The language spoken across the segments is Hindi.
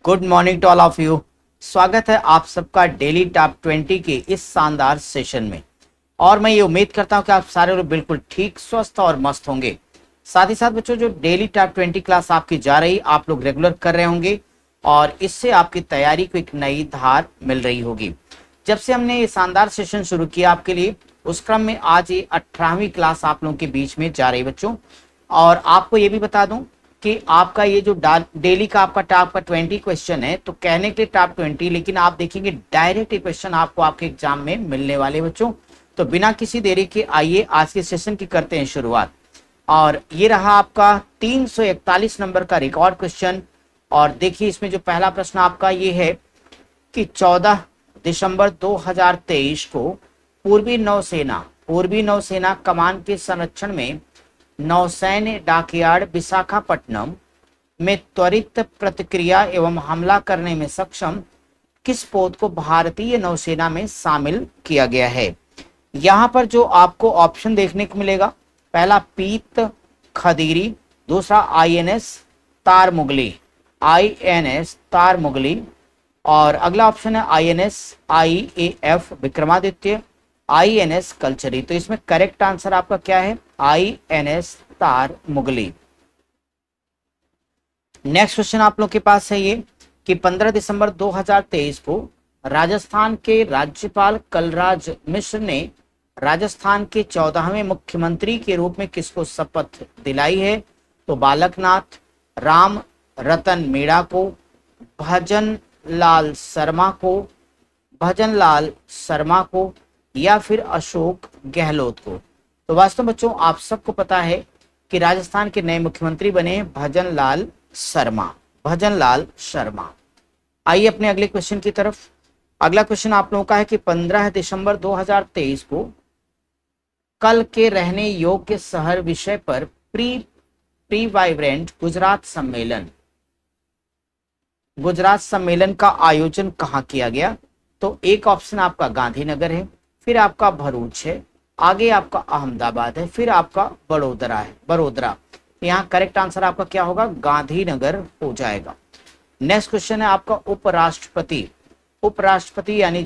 Good morning to all of you. स्वागत है आप सबका डेली टॉप 20 के इस शानदार सेशन में। और मैं ये उम्मीद करता हूं कि आप सारे लोग बिल्कुल ठीक, स्वस्थ और मस्त होंगे। साथ ही साथ बच्चों, जो डेली टॉप 20 क्लास आपकी जा रही, आप लोग रेगुलर कर रहे होंगे और इससे आपकी तैयारी को एक नई धार मिल रही होगी। जब से हमने ये शानदार सेशन शुरू किया आपके लिए, उस क्रम में आज ये 18वीं क्लास आप लोगों के बीच में जा रही बच्चों। और आपको ये भी बता दूं कि आपका ये जो डेली का आपका टॉप का 20 क्वेश्चन है, तो कहने के लिए टॉप 20, लेकिन आप देखेंगे डायरेक्ट क्वेश्चन आपको आपके एग्जाम में मिलने वाले बच्चों। तो बिना किसी देरी के आइए आज के सेशन की करते हैं शुरुआत। और ये रहा आपका 341 नंबर का रिकॉर्ड क्वेश्चन। और देखिए, इसमें जो पहला प्रश्न आपका ये है कि 14 दिसंबर 2023 को पूर्वी नौसेना कमान के संरक्षण में नौसैन्य डॉकयार्ड विशाखापट्टनम में त्वरित प्रतिक्रिया एवं हमला करने में सक्षम किस पोत को भारतीय नौसेना में शामिल किया गया है। यहां पर जो आपको ऑप्शन देखने को मिलेगा, पहला पीत खदीरी, दूसरा आईएनएस तारमुगली, और अगला ऑप्शन है IAF विक्रमादित्य, INS कल्चरी। तो इसमें करेक्ट आंसर आपका क्या है? INS तारमुगली। नेक्स्ट क्वेश्चन आप लोग के पास है ये कि 15 दिसंबर 2023 को राजस्थान के राज्यपाल कलराज मिश्र ने राजस्थान के 14वें मुख्यमंत्री के रूप में किसको शपथ दिलाई है? तो बालकनाथ, राम रतन मीणा को, भजन लाल शर्मा को या फिर अशोक गहलोत को। तो वास्तव में बच्चों, आप सबको पता है कि राजस्थान के नए मुख्यमंत्री बने हैं भजन लाल शर्मा। आइए अपने अगले क्वेश्चन की तरफ। अगला क्वेश्चन आप लोगों का है कि 15 दिसंबर 2023 को कल के रहने योग्य शहर विषय पर प्री वाइब्रेंट गुजरात सम्मेलन का आयोजन कहाँ किया गया? तो एक ऑप्शन आपका गांधीनगर है, फिर आपका भरूच है, आगे आपका अहमदाबाद है, फिर आपका बड़ोदरा। यहाँ करेक्ट आंसर आपका क्या होगा? गांधीनगर हो जाएगा। नेक्स्ट क्वेश्चन है आपका उपराष्ट्रपति यानी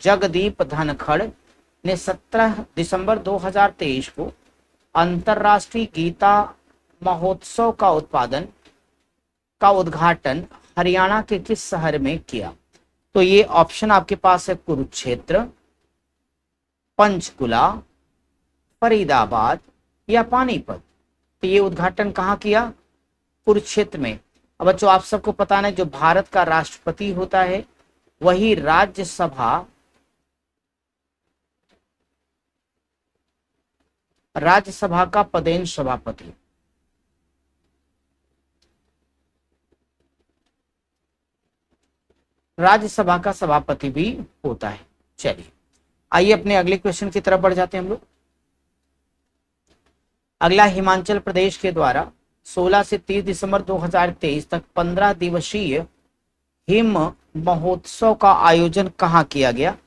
जगदीप धनखड़ ने 17 दिसंबर 2023 को अंतरराष्ट्रीय गीता महोत्सव का उद्घाटन हरियाणा के किस शहर में किया? तो ये ऑप्शन आपके पास है कुरुक्षेत्र, पंचकुला, फरीदाबाद या पानीपत। तो ये उद्घाटन कहाँ किया? कुरुक्षेत्र में। अब बच्चों, आप सबको पता है जो भारत का राष्ट्रपति होता है वही राज्यसभा का पदेन सभापति। राज्यसभा का सभापति भी होता है। चलिए आइए अपने अगले क्वेश्चन की तरफ बढ़ जाते हैं हम लोग। अगला, हिमाचल प्रदेश के द्वारा 16 से 30 दिसंबर 2023 तक 15 दिवसीय हिम महोत्सव का आयोजन कहाँ किया गया?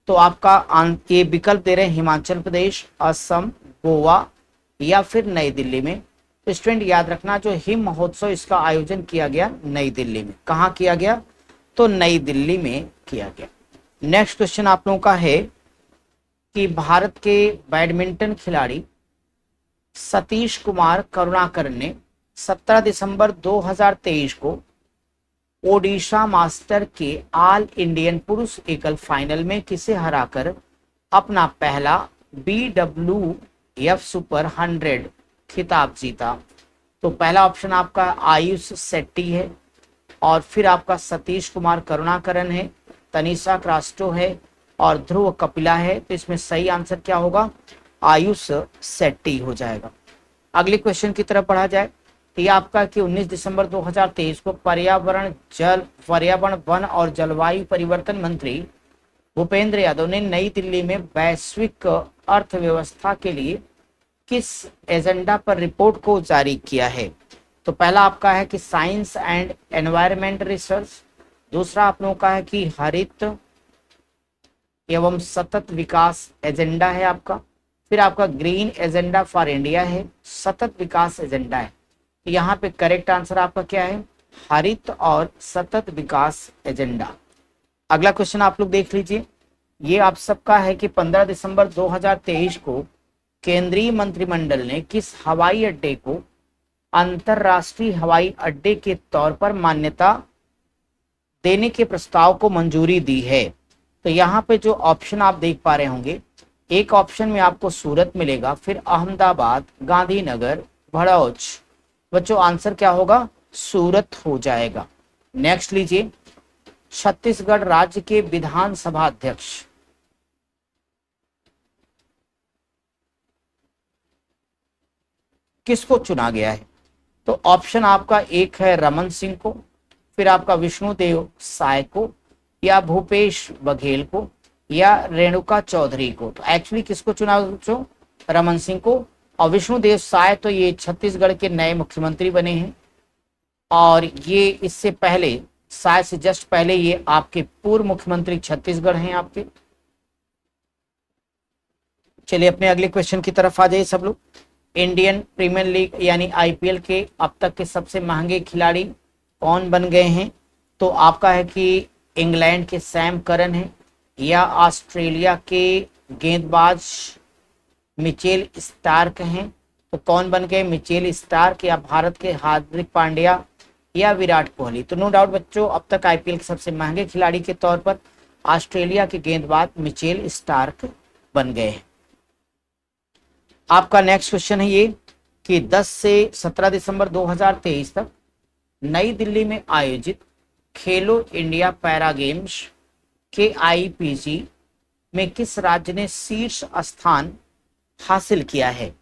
तो आपका ये विकल्प दे रहे हैं हिमाचल प्रदेश, असम, गोवा या फिर नई दिल्ली में। तो स्टूडेंट याद रखना, जो हिम महोत्सव इसका आयोजन किया गया नई दिल्ली में। कहाँ किया गया? तो नई दिल्ली में किया गया। नेक्स्ट क्वेश्चन आप लोगों का है कि भारत के बैडमिंटन खिलाड़ी सतीश कुमार करुणाकर ने 17 दिसंबर 2023 को ओडिशा मास्टर के ऑल इंडियन पुरुष एकल फाइनल में किसे हराकर अपना पहला BWF सुपर 100 खिताब जीता? तो पहला ऑप्शन आपका आयुष शेट्टी है, और फिर आपका सतीश कुमार करुणाकरन है, तनिषा क्रास्टो है और ध्रुव कपिला है। तो इसमें सही आंसर क्या होगा? आयुष शेट्टी हो जाएगा। अगले क्वेश्चन की तरफ बढ़ा जाए तो ये आपका कि 19 दिसंबर 2023 को पर्यावरण, वन और जलवायु परिवर्तन मंत्री भूपेंद्र यादव ने नई दिल्ली में वैश्विक अर्थव्यवस्था के लिए किस एजेंडा पर रिपोर्ट को जारी किया है? तो पहला आपका है कि साइंस एंड एनवायरमेंट रिसर्च, दूसरा आप लोगों का है कि हरित एवं सतत विकास एजेंडा है आपका, फिर आपका ग्रीन एजेंडा फॉर इंडिया है, सतत विकास एजेंडा है। यहाँ पे करेक्ट आंसर आपका क्या है? हरित और सतत विकास एजेंडा। अगला क्वेश्चन आप लोग देख लीजिए, ये आप सबका है कि 15 दिसंबर 2023 को केंद्रीय मंत्रिमंडल ने किस हवाई अड्डे को अंतरराष्ट्रीय हवाई अड्डे के तौर पर मान्यता देने के प्रस्ताव को मंजूरी दी है। तो यहाँ पे जो ऑप्शन आप देख पा रहे होंगे, एक ऑप्शन में आपको सूरत मिलेगा, फिर अहमदाबाद, गांधीनगर, भड़ौच। बच्चों आंसर क्या होगा? सूरत हो जाएगा। नेक्स्ट लीजिए, छत्तीसगढ़ राज्य के विधानसभा अध्यक्ष किसको चुना गया है? तो ऑप्शन आपका एक है रमन सिंह को, फिर आपका विष्णुदेव साय को, या भूपेश बघेल को, या रेणुका चौधरी को। तो एक्चुअली किसको चुना बच्चों? रमन सिंह को। और विष्णुदेव साय तो ये छत्तीसगढ़ के नए मुख्यमंत्री बने हैं, और ये इससे पहले, साय से जस्ट पहले, ये आपके पूर्व मुख्यमंत्री छत्तीसगढ़ हैं आपके। चलिए अपने अगले क्वेश्चन की तरफ आ जाइए सब लोग। इंडियन प्रीमियर लीग यानी आईपीएल के अब तक के सबसे महंगे खिलाड़ी कौन बन गए हैं? तो आपका है कि इंग्लैंड के सैम करन है, या ऑस्ट्रेलिया के गेंदबाज मिचेल स्टार्क हैं। तो कौन बन गए? मिचेल स्टार्क, या भारत के हार्दिक पांड्या, या विराट कोहली। तो नो डाउट बच्चों, अब तक आईपीएल के सबसे महंगे खिलाड़ी के तौर पर ऑस्ट्रेलिया के गेंदबाज मिचेल स्टार्क बन गए हैं। आपका नेक्स्ट क्वेश्चन है ये कि 10 से 17 दिसंबर 2023 तक नई दिल्ली में आयोजित खेलो इंडिया पैरा गेम्स के आईपीजी में किस राज्य ने शीर्ष स्थान हासिल किया है?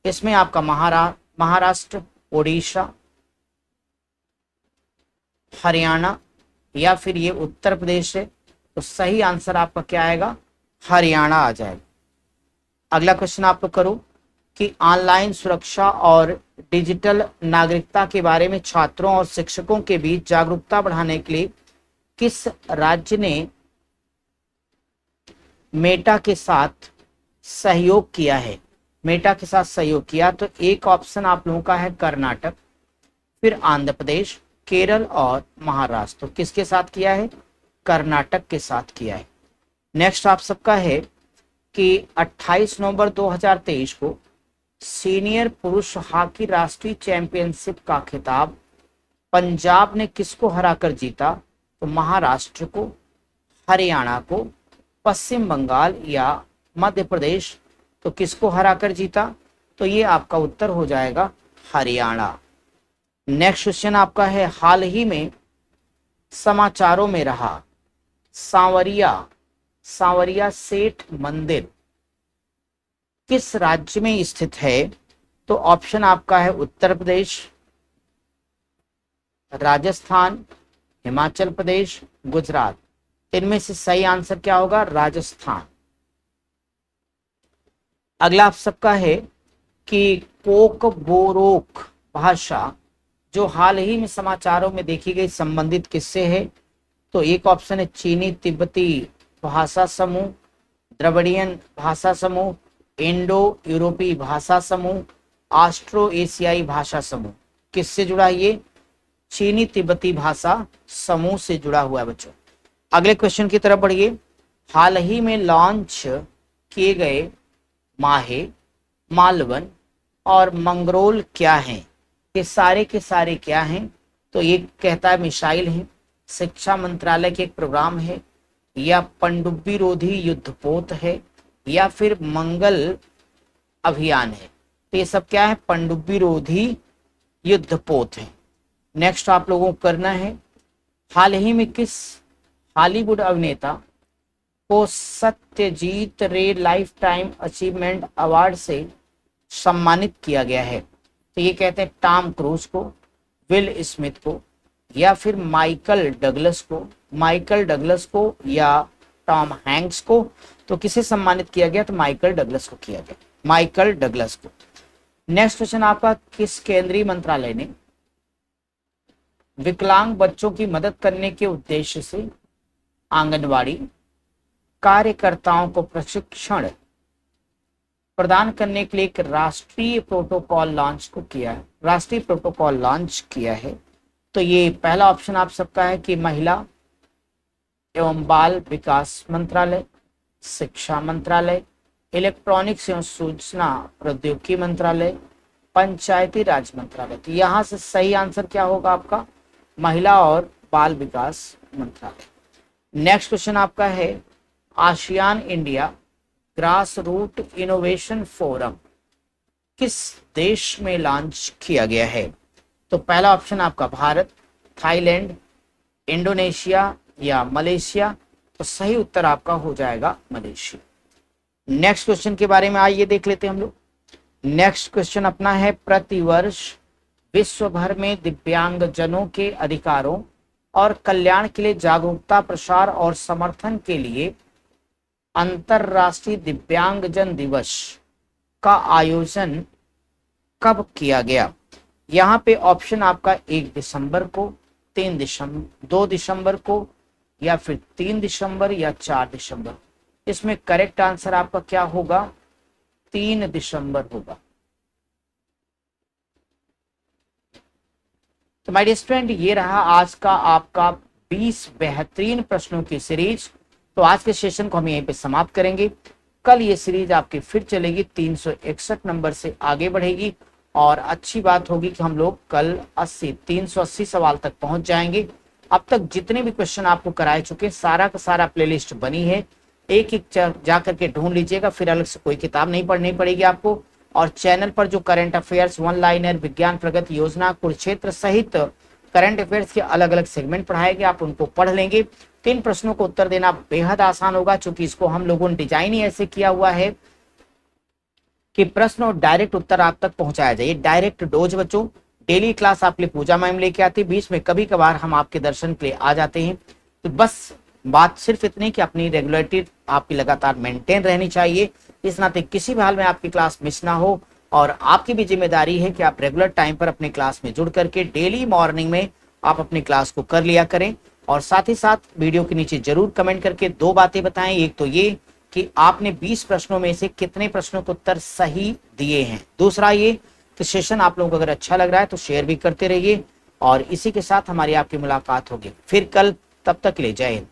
इसमें आपका महाराष्ट्र, ओडिशा, हरियाणा, या फिर ये उत्तर प्रदेश है। तो सही आंसर आपका क्या आएगा? हरियाणा आ जाएगा। अगला क्वेश्चन आप लोग करो कि ऑनलाइन सुरक्षा और डिजिटल नागरिकता के बारे में छात्रों और शिक्षकों के बीच जागरूकता बढ़ाने के लिए किस राज्य ने मेटा के साथ सहयोग किया है? मेटा के साथ सहयोग किया, तो एक ऑप्शन आप लोगों का है कर्नाटक, फिर आंध्र प्रदेश, केरल और महाराष्ट्र। तो किसके साथ किया है? कर्नाटक के साथ किया है। नेक्स्ट आप सबका है कि 28 नवंबर 2023 को सीनियर पुरुष हॉकी राष्ट्रीय चैंपियनशिप का खिताब पंजाब ने किसको हराकर जीता? तो महाराष्ट्र को, हरियाणा को, पश्चिम बंगाल या मध्य प्रदेश। तो किसको हराकर जीता? तो ये आपका उत्तर हो जाएगा हरियाणा। नेक्स्ट क्वेश्चन आपका है, हाल ही में समाचारों में रहा सांवरिया सेठ मंदिर किस राज्य में स्थित है? तो ऑप्शन आपका है उत्तर प्रदेश, राजस्थान, हिमाचल प्रदेश, गुजरात। इनमें से सही आंसर क्या होगा? राजस्थान। अगला आप सबका है कि कोकबोरोक भाषा जो हाल ही में समाचारों में देखी गई संबंधित किससे है? तो एक ऑप्शन है चीनी तिब्बती भाषा समूह, द्रविड़ियन भाषा समूह, इंडो यूरोपीय भाषा समूह, ऑस्ट्रो एशियाई भाषा समूह। किससे जुड़ा है ये? चीनी तिब्बती भाषा समूह से जुड़ा हुआ है बच्चों। अगले क्वेश्चन की तरफ बढ़िए। हाल ही में लॉन्च किए गए माहे, मालवन और मंगरोल क्या हैं? ये सारे के सारे क्या हैं? तो ये कहता है मिसाइल है, शिक्षा मंत्रालय के एक प्रोग्राम है, या पनडुब्बी रोधी युद्धपोत है, या फिर मंगल अभियान है। तो ये सब क्या है? पनडुब्बी रोधी युद्धपोत है। नेक्स्ट आप लोगों को करना है, हाल ही में किस हॉलीवुड अभिनेता को सत्यजीत रे लाइफ टाइम अचीवमेंट अवार्ड से सम्मानित किया गया है? तो ये कहते हैं टॉम क्रूज को, विल स्मिथ को, या फिर माइकल डगलस को, या टॉम हैंक्स को। तो किसे सम्मानित किया गया? तो माइकल डगलस को किया गया, माइकल डगलस को। नेक्स्ट क्वेश्चन आपका, किस केंद्रीय मंत्रालय ने विकलांग बच्चों की मदद करने के उद्देश्य से आंगनवाड़ी कार्यकर्ताओं को प्रशिक्षण प्रदान करने के लिए एक राष्ट्रीय प्रोटोकॉल लॉन्च किया है? तो ये पहला ऑप्शन आप सबका है कि महिला एवं बाल विकास मंत्रालय, शिक्षा मंत्रालय, इलेक्ट्रॉनिक्स एवं सूचना प्रौद्योगिकी मंत्रालय, पंचायती राज मंत्रालय। तो यहां से सही आंसर क्या होगा आपका? महिला और बाल विकास मंत्रालय। नेक्स्ट क्वेश्चन आपका है ASEAN India grass root innovation forum किस देश में लॉन्च किया गया है? तो पहला ऑप्शन आपका भारत, थाईलैंड, इंडोनेशिया या मलेशिया। तो सही उत्तर आपका हो जाएगा मलेशिया। नेक्स्ट क्वेश्चन के बारे में आइए देख लेते हैं हम लोग। नेक्स्ट क्वेश्चन अपना है प्रतिवर्ष विश्व भर में दिव्यांगजनों के अधिकारों और कल्याण के लिए जागरूकता, प्रसार और समर्थन के लिए अंतरराष्ट्रीय दिव्यांगजन दिवस का आयोजन कब किया गया? यहाँ पे ऑप्शन आपका 1 दिसंबर को, 2 दिसंबर को, या फिर 3 दिसंबर या 4 दिसंबर। इसमें करेक्ट आंसर आपका क्या होगा? 3 दिसंबर होगा। तो माय डियर स्टूडेंट, ये रहा आज का आपका 20 बेहतरीन प्रश्नों की सीरीज। तो आज के सेशन को हम यहीं पे समाप्त करेंगे। कल ये सीरीज आपकी फिर चलेगी, 361 नंबर से आगे बढ़ेगी और अच्छी बात होगी कि हम लोग कल 380 सवाल तक पहुंच जाएंगे। अब तक जितने भी क्वेश्चन आपको कराए चुके सारा का सारा प्लेलिस्ट बनी है, एक एक जा करके ढूंढ लीजिएगा, फिर अलग से कोई किताब नहीं पढ़नी पड़ेगी आपको। और चैनल पर जो करंट अफेयर्स, वन लाइनर, विज्ञान प्रगति योजना, कुरुक्षेत्र सहित करंट अफेयर्स के अलग अलग सेगमेंट पढ़ाए गए, आप उनको पढ़ लेंगे। 3 प्रश्नों को उत्तर देना बेहद आसान होगा, क्योंकि इसको हम लोगों ने डिजाइन ही ऐसे किया हुआ है कि प्रश्न और डायरेक्ट उत्तर आप तक पहुंचाया जाए। डायरेक्ट डोज बच्चों, डेली क्लास आपके लिए पूजा मैम लेके आती है, बीच में कभी कभार हम आपके दर्शन के लिए आ जाते हैं। तो बस बात सिर्फ इतनी कि अपनी रेगुलरिटी आपकी लगातार मेंटेन रहनी चाहिए, इस नाते किसी भी हाल में आपकी क्लास मिस ना हो। और आपकी भी जिम्मेदारी है कि आप रेगुलर टाइम पर अपनी क्लास में जुड़ करके डेली मॉर्निंग में आप अपनी क्लास को कर लिया करें। और साथ ही साथ वीडियो के नीचे जरूर कमेंट करके 2 बातें बताएं। एक तो ये कि आपने 20 प्रश्नों में से कितने प्रश्नों के उत्तर सही दिए हैं। दूसरा ये कि सेशन आप लोगों को अगर अच्छा लग रहा है तो शेयर भी करते रहिए। और इसी के साथ हमारी आपकी मुलाकात होगी फिर कल। तब तक के लिए जय हिंद।